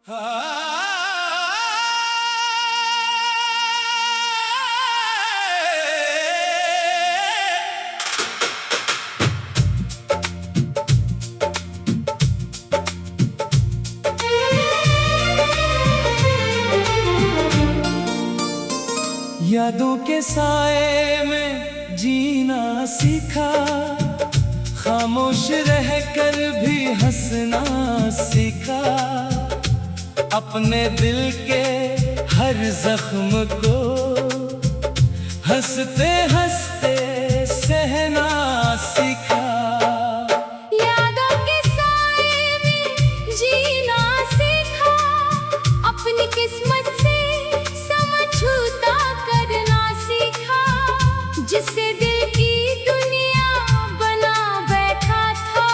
यादों के साए में जीना सीखा, खामोश रहकर भी हंसना सीखा, अपने दिल के हर जख्म को हंसते हंसते सहना सीखा। यादों के साए में जीना सीखा, अपनी किस्मत से समझौता करना सीखा, जिससे दिल की दुनिया बना बैठा था,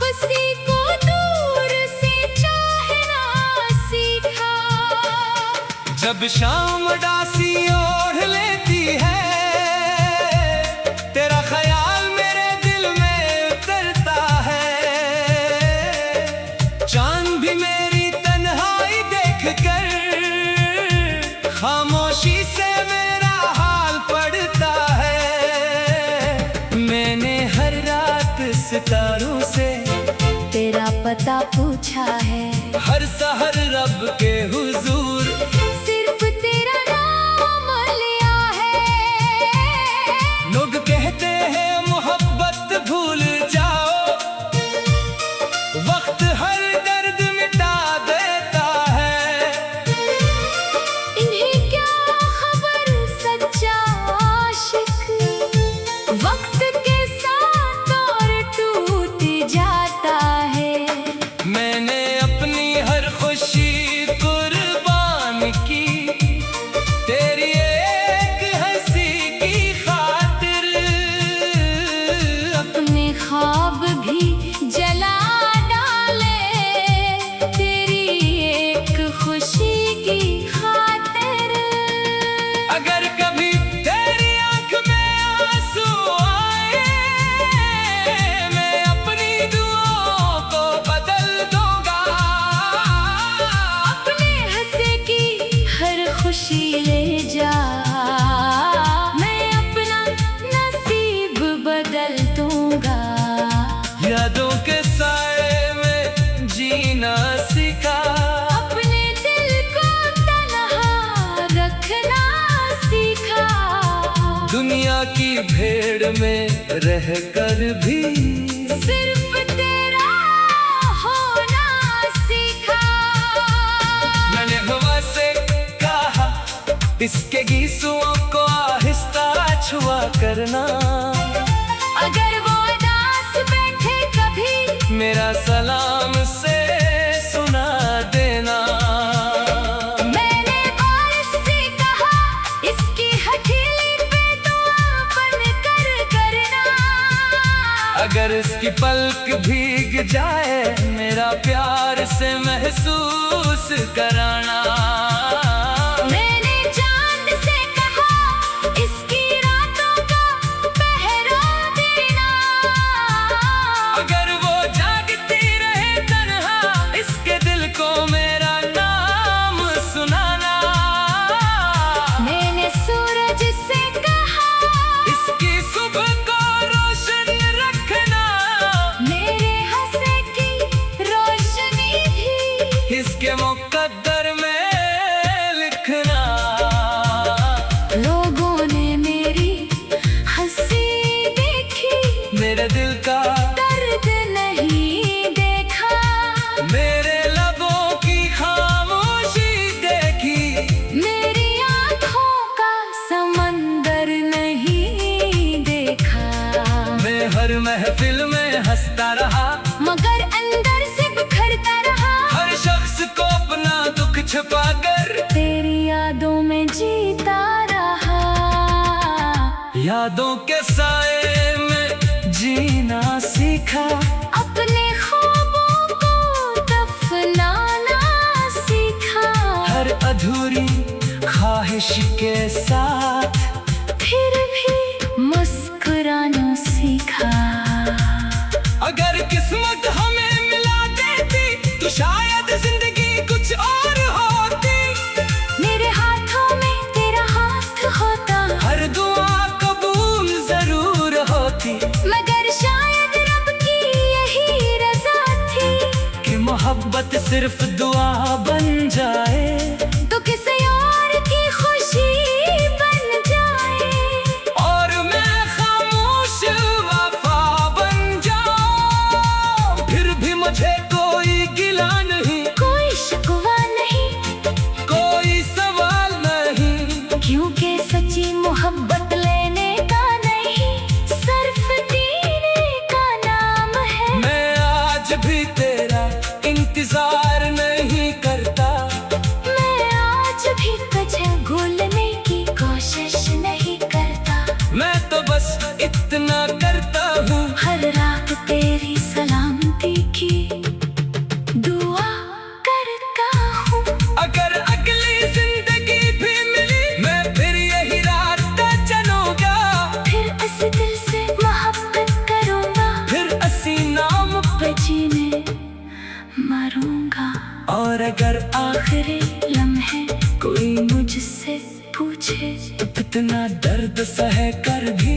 उसी को दूर से चाहना सीखा। जब शाम उदासी ओढ़ लेती है, तेरा ख्याल मेरे दिल में उतरता है, चांद भी मेरी तन्हाई देखकर खामोशी से मेरा हाल पड़ता है। मैंने हर रात सितारों से तेरा पता पूछा है, हर सहर रब के हुजूर सिर्फ तेरा नाम लिया है। लोग कहते हैं मोहब्बत भूल जाओ, वक्त हर दर्द मिटा देता है। इन्हें क्या खबर सच्चा आशिक वक्त के साथ और टूट जाता है। मैंने अपनी हर खुशी कुर्बान की, तेरी एक हंसी की खातिर, अपने ख्वाब भी जला डाले, तेरी एक खुशी की खातिर। अगर कभी तेरी आंख में आंसू आए, मैं अपनी दुआओं को बदल दूंगा। अपने हंसे की हर खुशी ले जा, मैं अपना नसीब बदल दूंगा। यादों के साए में जीना सीखा, अपने दिल को तन्हा रखना सीखा, दुनिया की भीड़ में रहकर भी सिर्फ तेरा होना सीखा। मैंने हवा से कहा, इसके गीसुओं को आहिस्ता छुआ करना, अगर वो उदास बैठे कभी, मेरा सलाम से सुना देना। मैंने बारिश से कहा, इसकी हथेली पे दुआ बन कर करना, अगर इसकी पलक भीग जाए, मेरा प्यार से महसूस कराना। मैंने चांद से कहा, इसकी रातों का पहरा देना, अगर वो जागती रहे तन्हा, इसके दिल को मेरा नाम सुनाना। मैंने सूरज से कहा, इसकी सुबह को रोशन रखना, मेरे हंसे की रोशनी भी इसके मुकद्दर में लिखना। लोगों ने मेरी हंसी देखी, मेरे दिल का दर्द नहीं देखा, मेरे लबों की खामोशी देखी, मेरी आँखों का समंदर नहीं देखा। मैं हर महफिल में हंसता रहा, मगर अंदर से बिखरता रहा, हर शख्स को अपना दुख छुपाकर तेरी यादों में जीता रहा। यादों के साए में जीना सीखा, अपने ख्वाबों को दफनाना सीखा, हर अधूरी ख्वाहिश के साथ फिर भी मुस्कुराना सीखा। अगर किस्मत हमें मिला देती, तो शायद जिंदगी कुछ मोहब्बत सिर्फ दुआ बन जाए तो किसी और की खुशी बन जाए। और मैं खामोश वफा बन जाऊं, फिर भी मुझे कोई गिला नहीं, कोई शिकवा नहीं, कोई सवाल नहीं, क्योंकि सच्ची मोहब्बत लेने का नहीं, सिर्फ देने का नाम है। मैं आज भी तेरा इंतजार नहीं करता, मैं आज भी तुझे भूलने की कोशिश नहीं करता। मैं तो बस इतना करता हूँ, हर रात तेरी सलामती की दुआ करता हूँ। अगर अगली जिंदगी भी मिली मैं फिर यही रास्ता चलूंगा, फिर इस दिल से मोहब्बत करूँगा, फिर असी नाम पे जीने मरूंगा। और अगर आखिरी लम्हे कोई मुझसे पूछे इतना दर्द सह कर भी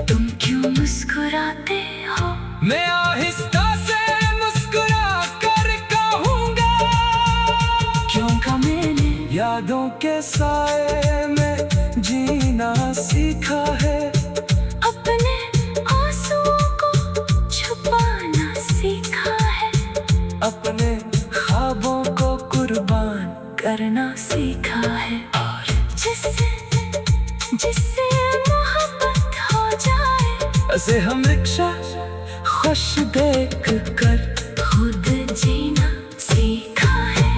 तुम क्यों मुस्कुराते हो, मैं आहिस्ता से मुस्कुरा कर कहूँगा, क्योंकि मैंने यादों के साए में जीना सीखा है, अपने आंसुओं को छुपाना सीखा है, अपने ख्वाबों को कुर्बान करना सीखा है। और जिससे जिससे मोहब्बत हो जाए ऐसे हम रिक्शा खुश देख कर खुद जीना सीखा है।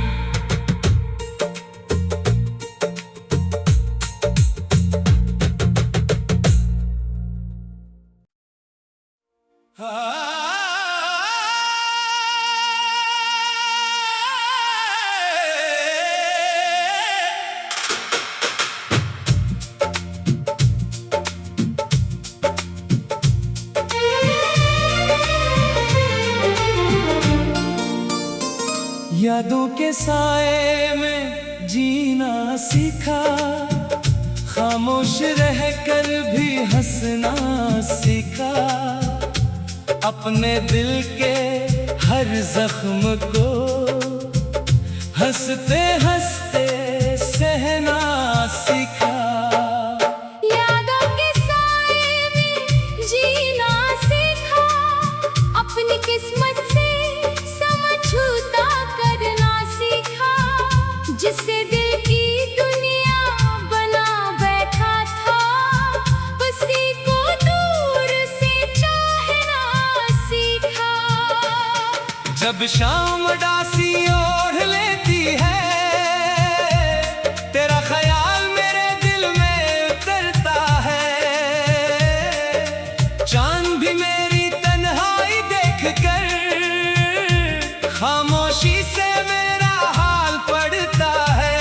यादों के साए में जीना सीखा, खामोश रह कर भी हंसना सीखा, अपने दिल के हर जख्म को हंसते हंसते सहना सीखा। यादों के साए में जीना सीखा, अपनी किस्मत से समझौता करना सीखा, जिससे दिल की दुनिया बना बैठा था उसी को दूर से चाहना सीखा। जब शाम डासी ओढ़ लेती है तेरा ख्याल मेरे दिल में उतरता है, चांद भी मेरी तन्हाई देख कर खामोशी से मेरा हाल पड़ता है।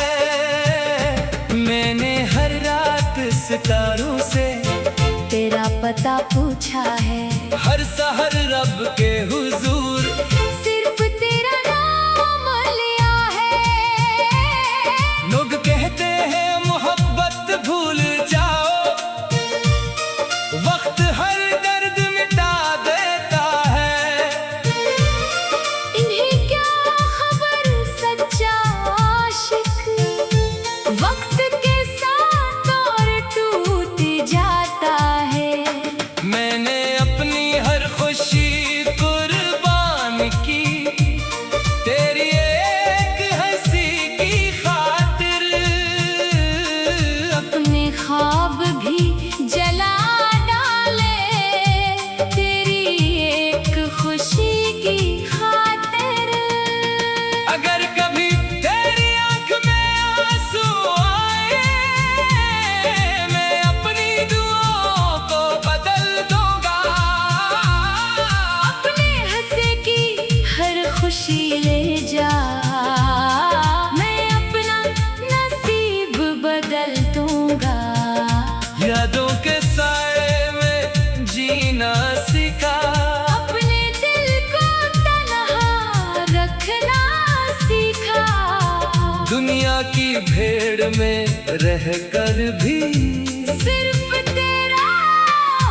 मैंने हर रात सितारों से तेरा पता पूछा है, हर सहर रब के हुजूर सिर्फ तेरा नाम लिया है। लोग कहते हैं मोहब्बत भूल जाओ, वक्त हर दर्द मिटा देता है, इन्हें क्या खबर सच्चा आशिक वक्त के साथ और टूट जाता है। मैंने अपनी हर खुशी कुर्बान की तेरी एक हंसी की खातिर, अपने ख्वाब भी जला डाले तेरी एक खुशी की खातिर। अगर कभी तेरी आंख में आंसू आए मैं अपनी दुआओं को बदल दूंगा, अपने हंसे की हर खुशी ले जा, मैं अपना नसीब बदल दूंगा। यादों के साए में जीना सीखा, अपने दिल को तन्हा रखना सीखा, दुनिया की भीड़ में रह कर भी सिर्फ तेरा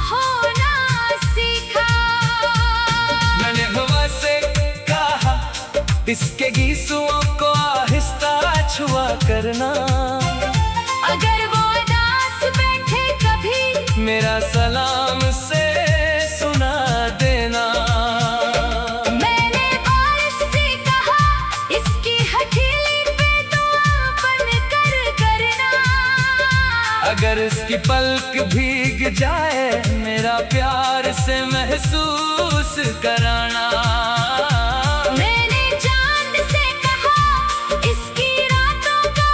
होना सीखा। मैंने हवा से कहा इसके गीसुओं को आहिस्ता छुआ करना। अगर वो उदास बैठे कभी मेरा सलाम से सुना देना। मैंने बारिश से कहा इसकी हथेली पे दुआ बन कर करना। अगर इसकी पलक भीग जाए मेरा प्यार से महसूस कराना। मैंने चांद से कहा इसकी रातों का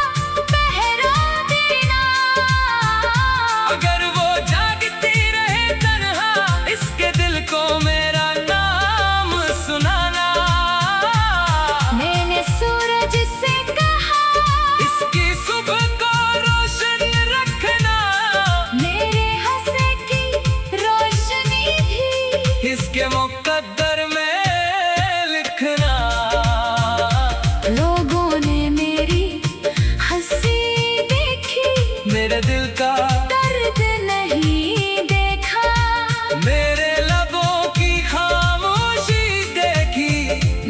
पहरा देना। अगर वो जागती रहे तन्हा इसके दिल को मेरा नाम सुनाना। मैंने सूरज से कहा इसकी सुबह को रोशन रखना। मेरे हंसे की रोशनी भी इसके मुकद्दर में लिखना। लोगों ने मेरी हंसी देखी, मेरे दिल का दर्द नहीं देखा। मेरे लबों की खामोशी देखी।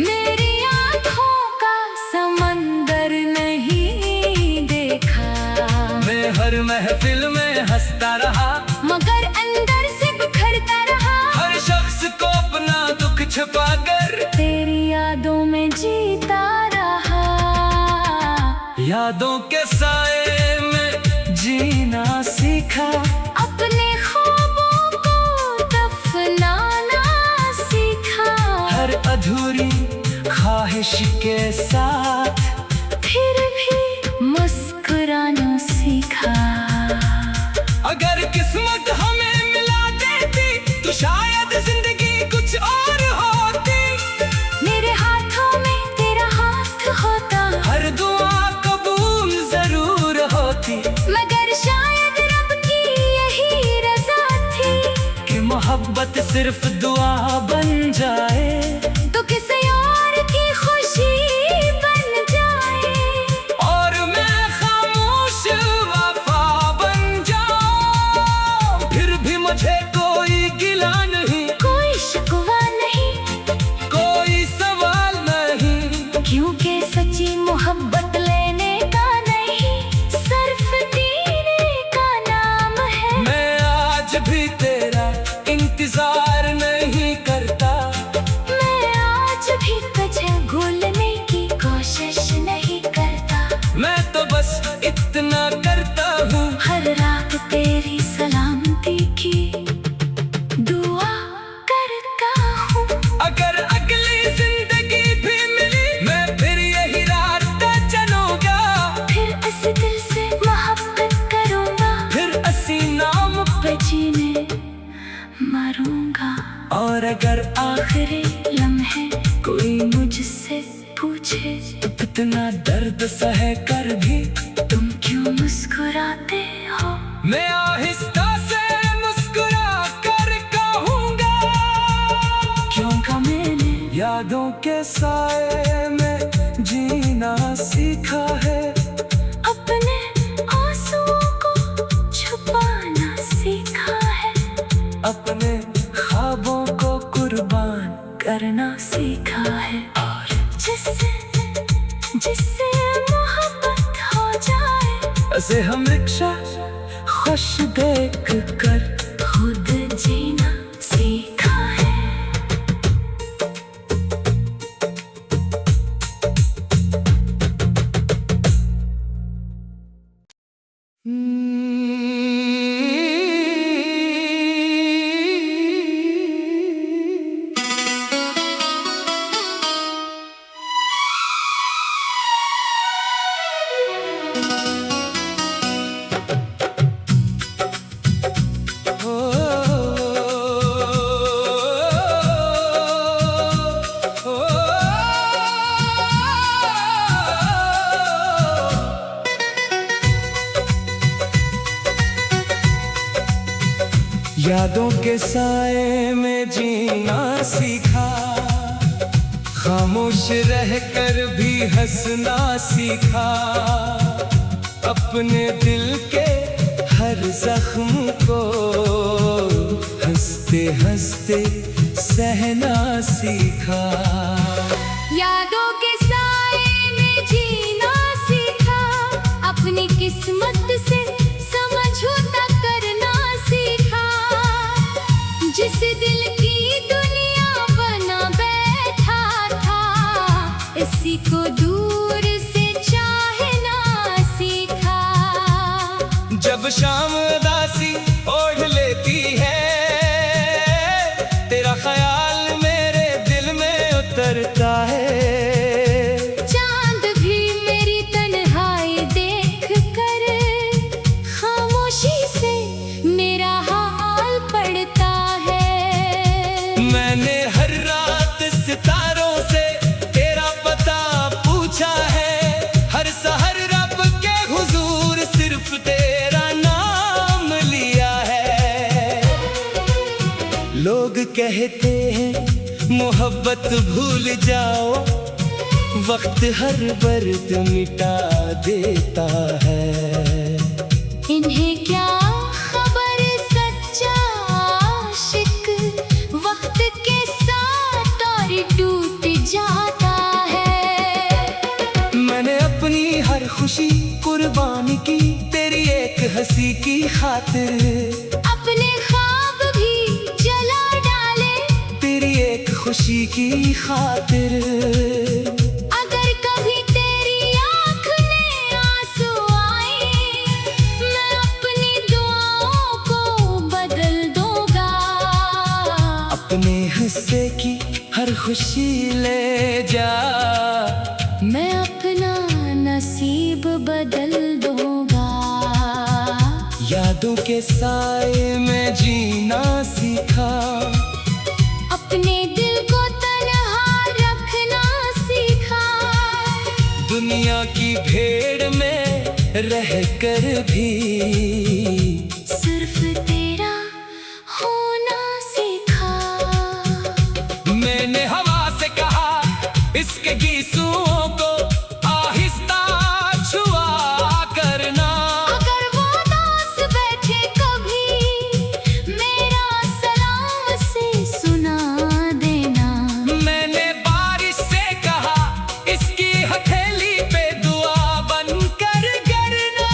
मेरी आँखों का समंदर नहीं देखा। मैं हर महफिल में हंसता रहा मगर अंदर से बिखरता रहा। हर शख्स को अपना दुख छुपा कर तेरी यादों में जीता रहा। यादों के साए में जीना सीखा। अपने ख्वाबों को दफनाना सीखा। हर अधूरी ख्वाहिश के साथ फिर भी मुस्कुराना सीखा। अगर किस्मत हमें मिला देती तो शायद जिंदगी कुछ और होती। मेरे हाथों में तेरा हाथ होता, हर दुआ कबूल जरूर होती। मगर शायद रब की यही रजा थी कि मोहब्बत सिर्फ दुआ बन जाए तो किसी और की खुशी बन जाए। और मैं खामोश वफा बन जाऊं। फिर भी मुझे कोई गिला नहीं, कोई शिकवा नहीं, कोई सवाल नहीं। क्योंकि सच्ची मोहब्बत लेने का नहीं सिर्फ देने का नाम है। मैं आज भी तेरा इंतजार नहीं करता। मैं आज भी तुझे भूलने की कोशिश नहीं करता। मैं तो बस इतना करता हूँ हर रात तेरी सलामती की दुआ करता हूँ। अगर अगली जिंदगी भी मिली मैं फिर यही रास्ता चलूंगा। फिर इस दिल से मोहब्बत करूँगा, फिर असी नाम पे जीने मरूंगा। और अगर आखिरी लम्हे कोई मुझसे पूछे इतना दर्द सह कर भी तुम क्यों मुस्कुराते हो, मैं आहिस्ता से मुस्कुरा कर कहूँगा। क्योंकि मैंने यादों के साए में जीना सीखा है। अपने आंसुओं को छुपाना सीखा है। अपने ख्वाबों को कुर्बान करना सीखा है। और जिससे जिससे मोहब्बत हो जाए ऐसे हम रिक्शा खुश देख कर खुद जीना सीखा है। यादों के साए में जीना सीखा, खामोश रहकर भी हंसना सीखा, अपने दिल के हर जख्म को हंसते हंसते सहना सीखा। यादों के साए में जीना सीखा, अपनी किस्मत से समझौता करना सीखा। जिस दिल की दुनिया बना बैठा था, इसी को दूर से चाहना सीखा। जब शाम उदासी ओढ़ लेती है, तेरा ख्याल मेरे दिल में उतरता है। चांद भी मेरी तन्हाई देख कर खामोशी से मेरा हाल पड़ता है। मैंने हर रात सितारों से तेरा पता पूछा है, हर सहर रब के हुजूर सिर्फ तेरा नाम लिया है। लोग कहते हैं मोहब्बत भूल जाओ, वक्त हर दर्द मिटा देता है। इन्हें क्या खबर सच्चा आशिक वक्त के साथ और टूट जाता है। मैंने अपनी हर खुशी कुर्बान की तेरी एक हंसी की खातिर, अपने ख्वाब भी जला डाले तेरी एक खुशी की खातिर। अगर कभी तेरी आँख में आंसू आए, मैं अपनी दुआओं को बदल दूंगा। अपने हिस्से की हर खुशी ले जा, मैं अपना नसीब बदल दूंगा। यादों के साए में जीना सीखा, अपने दिल को तन्हा रखना सीखा। दुनिया की भीड़ में रहकर भी सिर्फ तेरा होना सीखा। मैंने हवा से कहा इसके गीसुओं को आहिस्ता छुआ करना। अगर वो दास बैठे कभी, मेरा सलाम से सुना देना। मैंने बारिश से कहा इसकी हथेली पे दुआ बनकर गिरना।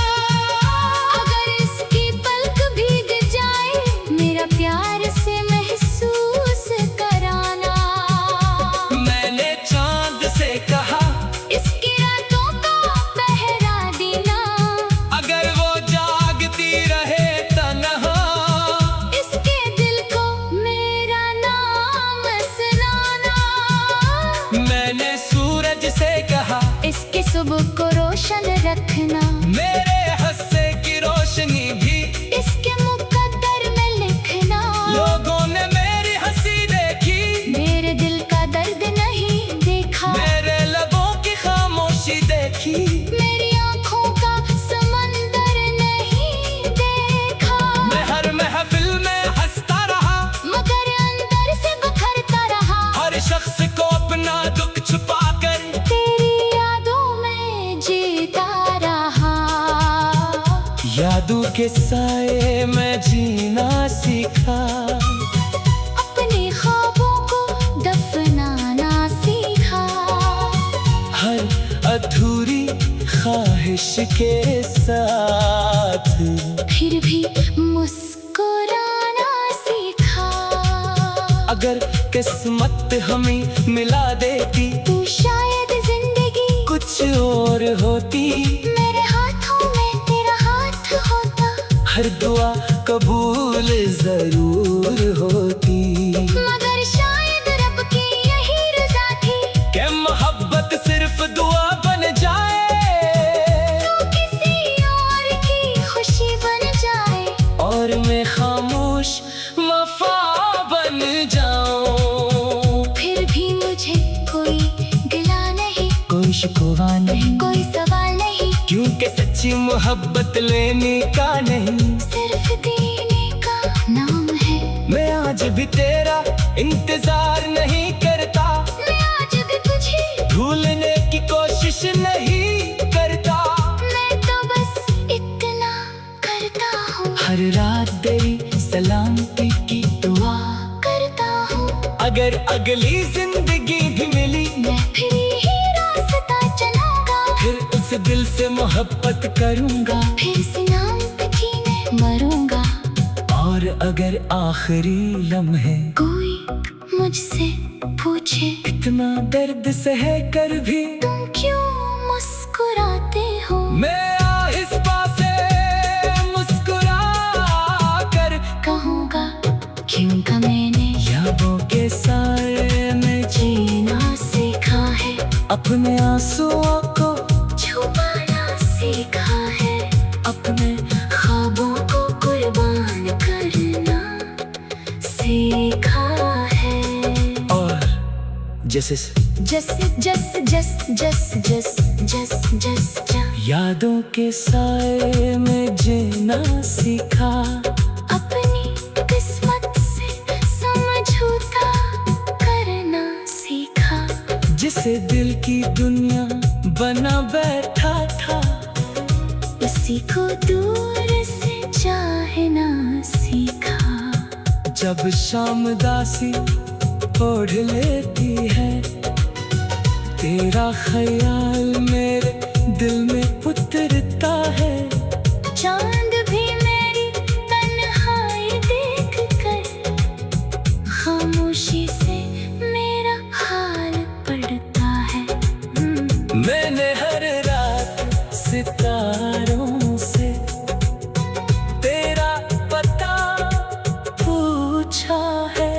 अगर इसकी पलक भीग जाए, मेरा प्यार से महसूस कराना। मैंने चांद से कहा इसकी रातों का पहरा देना। अगर वो जागती रहे तन्हा, इसके दिल को मेरा नाम सुनाना। मैंने सूरज से कहा इसकी सुबह को रोशन रखना। मेरे हस्से की रोशनी भी इसके मुकद्दर में लिखना। लोगों ने मेरी हंसी देखी, मेरे दिल का दर्द नहीं देखा। मेरे लबों की खामोशी देखी, मेरी आँखों का समंदर नहीं देखा। मैं हर महफिल में हंसता रहा, मगर अंदर से बिखरता रहा। हर शख्स को अपना दुख छुपा कर तेरी यादों में जीता रहा। यादों के साए में जीना सीखा, अपने ख्वाबों को दफनाना सीखा। हर अधूरी ख्वाहिश के साथ फिर भी मुस्कुराना सीखा। अगर किस्मत हमें मिला देती, तू शायद जिंदगी कुछ और होती। मेरे हाथों में तेरा हाथ होता, हर दुआ कबूल जरूर होती। मगर शायद रब की यही रज़ा थी कि मोहब्बत सिर्फ दुआ बन जाए, तू किसी और की खुशी बन जाए। और मैं खामोश वफा बन जाऊं। फिर भी मुझे कोई गिला नहीं, कोई शिकवा नहीं, कोई सवाल नहीं। क्योंकि सच्ची मोहब्बत लेने का नहीं, सिर्फ देने का नाम है। मैं आज भी तेरा इंतजार नहीं करता, मैं आज भी तुझे भूलने की कोशिश नहीं करता। मैं तो बस इतना करता हूँ, हर रात तेरी सलामती की दुआ करता हूँ। अगर अगली जिंदगी भी मिली, मैं फिर दिल से मोहब्बत करूंगा, फिर से नाम पे जीने मरूंगा। और अगर आखिरी लम्हे कोई मुझसे पूछे इतना दर्द सह कर भी तुम क्यों मुस्कुराते हो, मैं आहिस्ता से मुस्कुरा कर कहूँगा क्योंकि मैंने यादों के साए में जीना सीखा है, अपने आंसुओं को छुपाना सीखा है, अपने ख्वाबों को कुर्बान करना सीखा है। और जैसे जस जस जस जस जस जस जस यादों के साए में जीना सीखा, अपनी किस्मत से समझौता करना सीखा। जिसे दिल की दुनिया बना बैठा था, उसी को दूर से चाहना सीखा। जब शाम दासी ओढ़ लेती है, तेरा ख्याल मेरे दिल में उतरता है। चांद भी मेरी तन्हाई देख कर खामोशी से मेरा हाल पड़ता है। मैंने हर रात सितारों से तेरा पता पूछा है,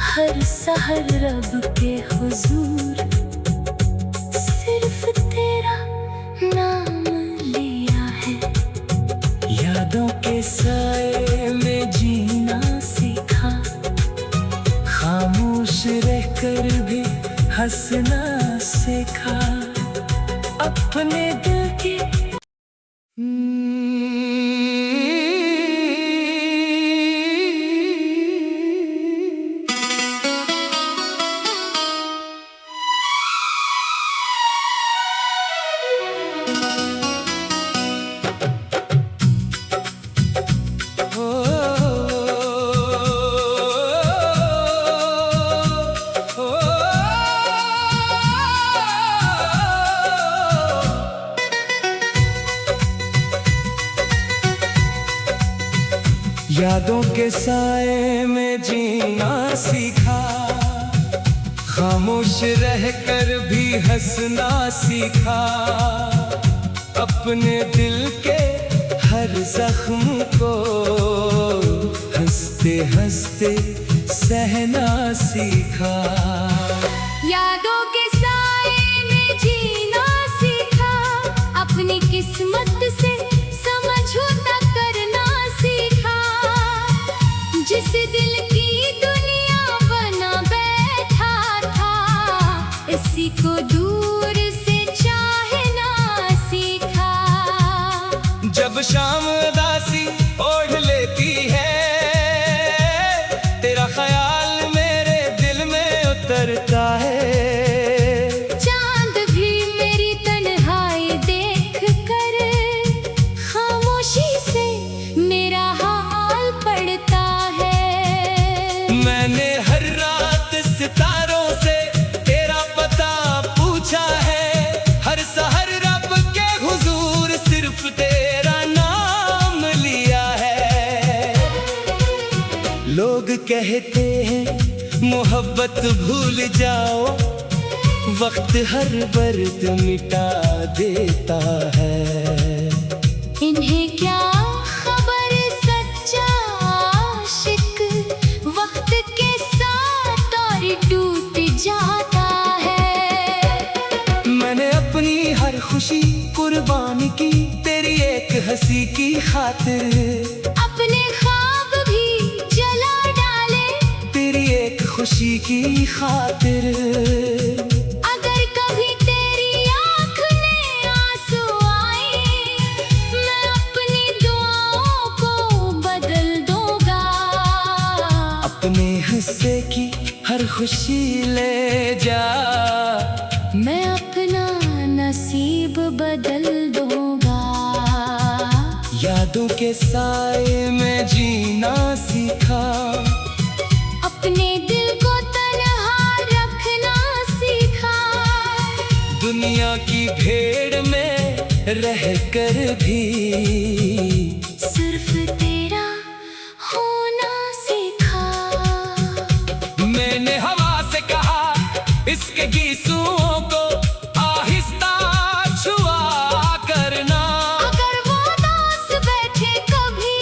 हर सहर रब के हुजूर सिर्फ तेरा नाम लिया है। यादों के साए में जीना सीखा, खामोश रहकर भी हंसना सीखा, अपने दिल के यादों के साए में जीना सीखा, खामोश रहकर भी हंसना सीखा, अपने दिल के हर जख्म को हंसते हंसते सहना सीखा। यादों के साए में जीना सीखा, अपनी किस्मत से समझौता करना सीखा। जिस दिल की दुनिया बना बैठा था, इसी को दूर से चाहना सीखा। जब शाम दासी ओढ़ लेती है, तेरा ख्याल मेरे दिल में उतरता है। चांद भी मेरी तन्हाई देख कर खामोशी से मेरा हाल पड़ता है। मैंने हर रात सितारों से तेरा पता पूछा है, हर सहर रब के हुजूर सिर्फ तेरा नाम लिया है। लोग कहते हैं मोहब्बत भूल जाओ, वक्त हर दर्द मिटा देता है। इन्हें क्या खबर सच्चा आशिक वक्त के साथ और टूट जाता है। मैंने अपनी हर खुशी कुर्बान की, तेरी एक हंसी की खातिर। अपने ख्वाब भी जला डाले, तेरी एक खुशी की खातिर। अगर कभी तेरी आँख में आंसू आए, मैं अपनी दुआओं को बदल दूंगा। अपने हिस्से की हर खुशी ले जा, मैं अपना नसीब बदल दूंगा। यादों के साए में जीना सीखा, अपने दिल को तन्हा रखना सीखा। दुनिया की भीड़ में रहकर भी सिर्फ तेरा होना सीखा। मैंने हवा से कहा इसके गीसुओं को आहिस्ता छुआ करना। अगर वो दास बैठे कभी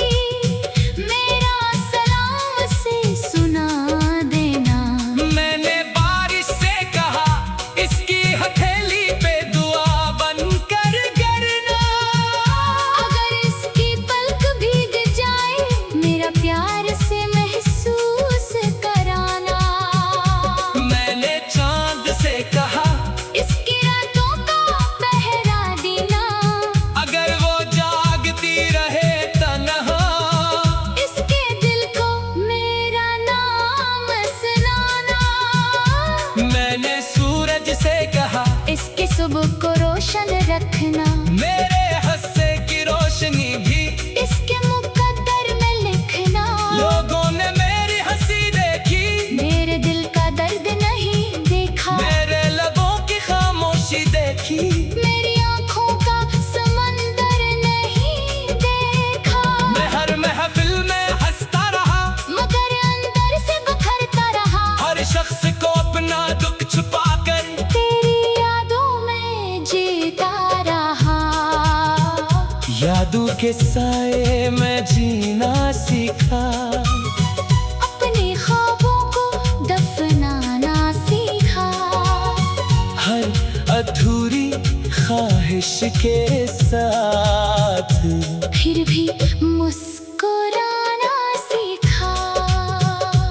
मेरा सलाम से सुना देना। मैंने बारिश से कहा इसकी हथेली पे दुआ बनकर गिरना। अगर इसकी पलक भीग जाए मेरा प्यार से महसूस कराना। मैंने चांद से कहा इसकी रातों का पहरा देना। अगर वो जागती रहे तन्हा, इसके दिल को मेरा नाम सुनाना। मैंने सूरज से कहा इसकी सुबह को रोशन रखना। मेरे हंसे की रोशनी भी इसके मुकद्दर में लिखना। लोगों ने मेरी हंसी देखी, मेरे दिल का दर्द नहीं देखा। मेरे लबों की खामोशी देखी, मेरी आँखों का समंदर नहीं देखा। मैं हर महफिल में हंसता रहा, मगर अंदर से बिखरता रहा। हर शख्स को अपना दुख छुपा कर तेरी यादों में जीता रहा। यादों के साए में जीना सीखा। अपने ख्वाबों को दफनाना सीखा। हर अधूरी ख्वाहिश के साथ फिर भी मुस्कुराना सीखा।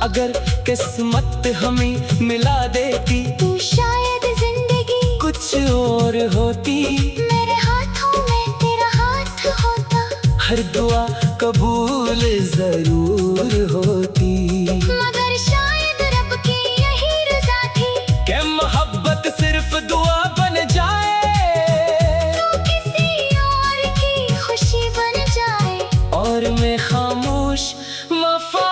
अगर किस्मत हमें मिला देती तू शायद जिंदगी कुछ और होती। मेरे हाथों में तेरा हाथ होता। हर दुआ कबूल जरूर होती। मगर शायद रब की यही रजा थी कि मोहब्बत सिर्फ दुआ बन जाए, तू किसी और की खुशी बन जाए। और मैं खामोश वफा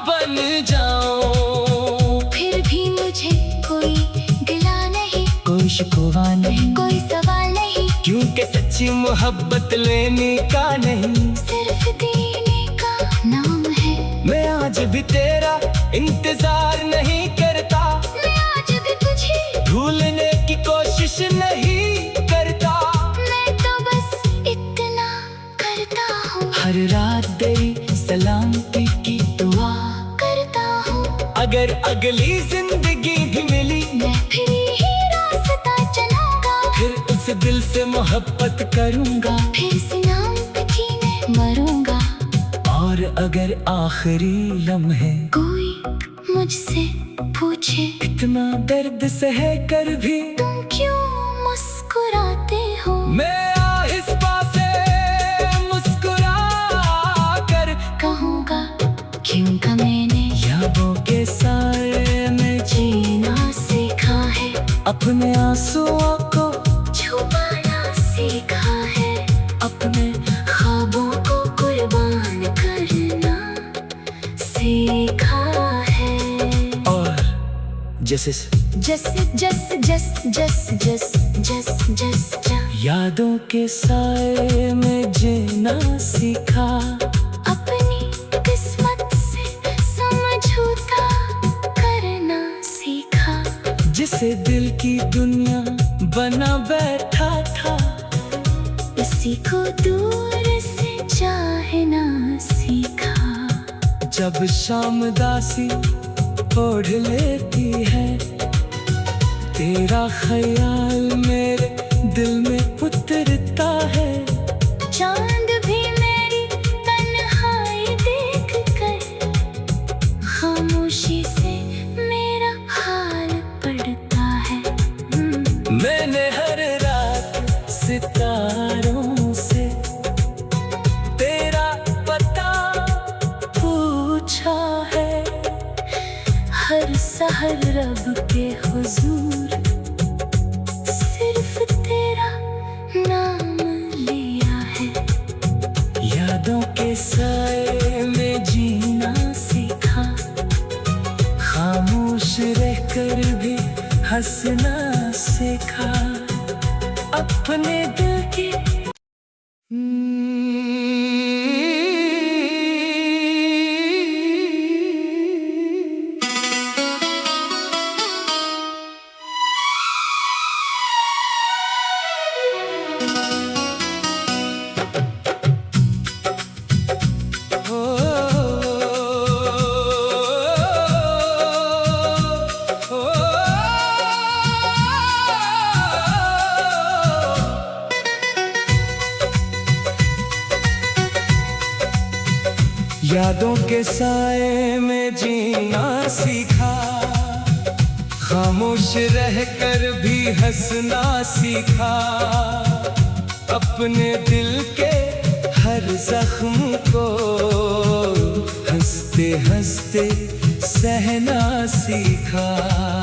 बन जाऊं। फिर भी मुझे कोई गिला नहीं, कोई शिकवा नहीं, कोई सवाल नहीं। क्योंकि सच्ची मोहब्बत लेने का नहीं, सिर्फ देने का नाम है। मैं आज भी तेरा इंतजार नहीं करता, मैं आज भी तुझे भूलने की कोशिश नहीं करता। मैं तो बस इतना करता हूँ, हर रात तेरी सलामती की दुआ करता हूँ। अगर अगली जिंदगी भी मिली मैं फिर यही रास्ता चलूंगा। फिर उस दिल से मोहब्बत करूंगा। फिर से नाम पे जीने मरूंगा। और अगर आखिरी लम्हे कोई मुझसे पूछे इतना दर्द सह कर भी तुम क्यों मुस्कुराते हो, मैं आहिस्ता से मुस्कुरा कर कहूँगा क्योंकि मैंने यादों के साए में जीना सीखा है। अपने आंसुओं को छुपाना सीखा है। अपने ख्वाबों को कुर्बान करना सीखा है। और जैसे जस जस जस जस जस जस जस जा यादों के साए में जीना सीखा। अपनी किस्मत से समझौता करना सीखा। जिसे दिल की दुनिया बना बैठा था, उसी को दूर से चाहना सीखा। जब शाम दासी ओढ़ लेती है, तेरा ख्याल मेरे दिल में उतरता है। चांद भी मेरी तन्हाई देख कर खामोशी से मेरा हाल पड़ता है। मैंने हर रात सितारों से तेरा पता पूछा है। हर सहर रब के हुजूर सिर्फ तेरा नाम लिया है। यादों के साए में जीना सीखा। खामोश रहकर भी हंसना सीखा। अपने दिल की। यादों के साए में जीना सीखा, खामोश रहकर भी हंसना सीखा, अपने दिल के हर जख्म को हंसते हंसते सहना सीखा।